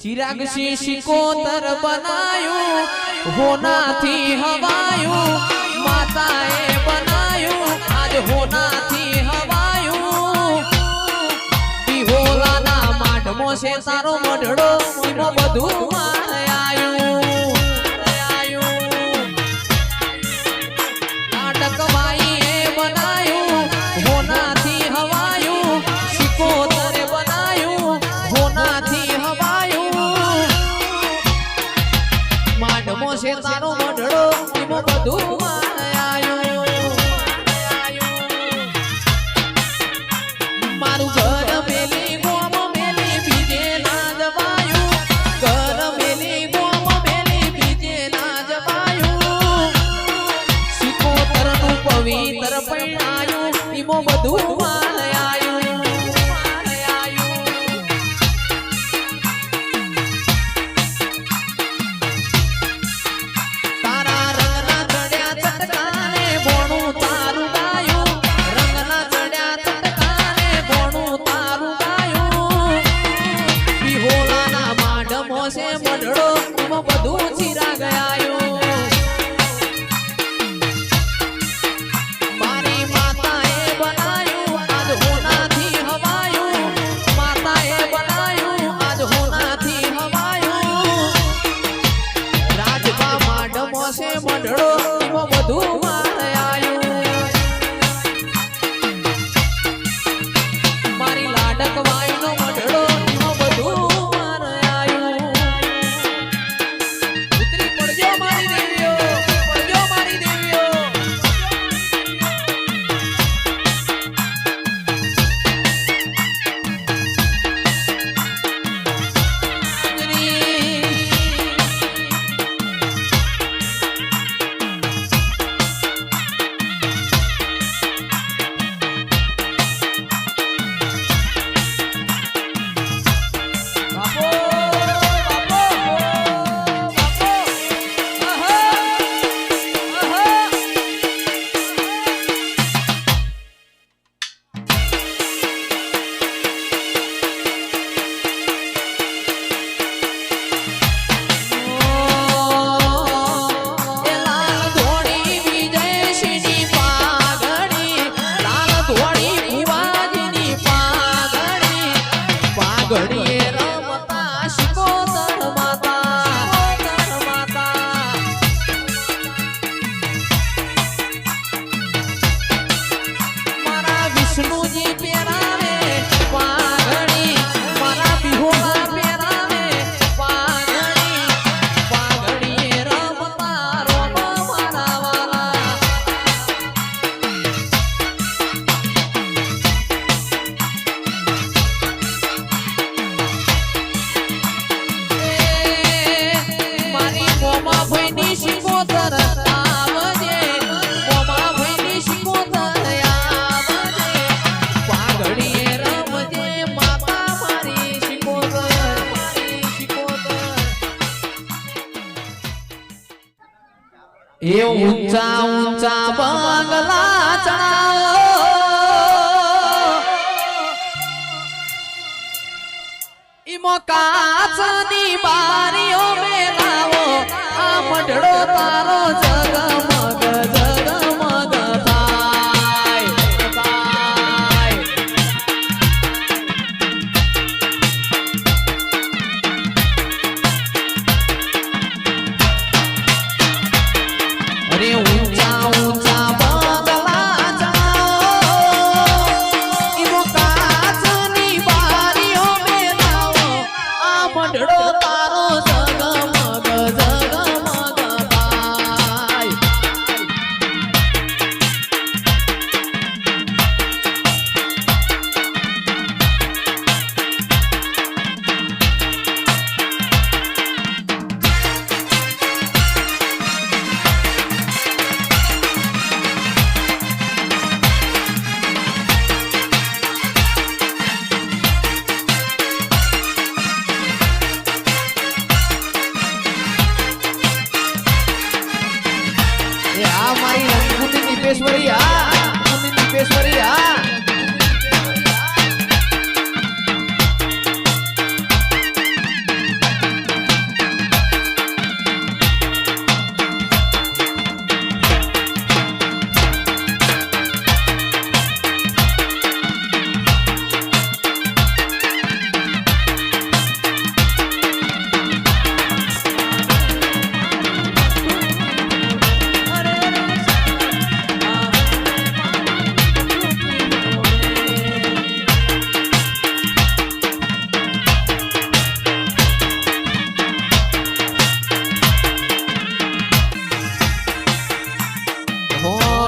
चिराग सिकोतर बनायू होना थी हवायू माताए बनायू आज होना थी हवायू बिहोला ना माडमो से तारो मढड़ो इमो बधु आयू नाटक भाई बनायू होना थी हवायू सिकोतर बनायू होना थी हवायू माडमो से तारो मढड़ो इमो बधु आयू मारू घर मेली गोम मेली बीजे ना जवायू घर मेली गोम मेली बीजे ना जवायू सिकोतर नु पवित्र पयणायू इमो बधु आयू तारा रंगना चढ़्या चटकाने बोणू तारू गायू रंगना चढ़्या चटकाने बोणू तारू गायू बिहोला ना माडमो से मढड़ो इमो बधु चिरा गयायू मारी माताए बनायू आज होना थी हवायू माताए बनायू आज होना थी हवायू राजबा माडमो से मढड़ो इमो बधु आयू मारी लाडक वायु नो मढड़ो इमो बधु आयू उतरी पड़जो मारी देवियो बापो लाल धोड़ी विजयसिनी पागड़ी लाल धोड़ी बुवाजीनी पागड़ी पागड़ी रमता सिकोतर माता मारा विष्णुजी पेरावे पागड़ी मारा बिहोला पेरावे पागड़ी पागड़ी रमता रोम मारा वाला मारी मोमा भैनी सिकोतर आवजे मोमा भैनी सिकोतर आवजे पागड़ी रमजे माता मारी सिकोतर ए ऊंचा ऊंचा बंगला चढ़ाओ इमो काचनी बारीओ में लावो आ मढड़ो तारो जगमग जगमग थाय अरे ऊंचा ऊंचा बंगला चढ़ाओ इमो काचनी बारीओ में लावो आ मढड़ो तारो जगमग जगमग थाय निपेश्वरी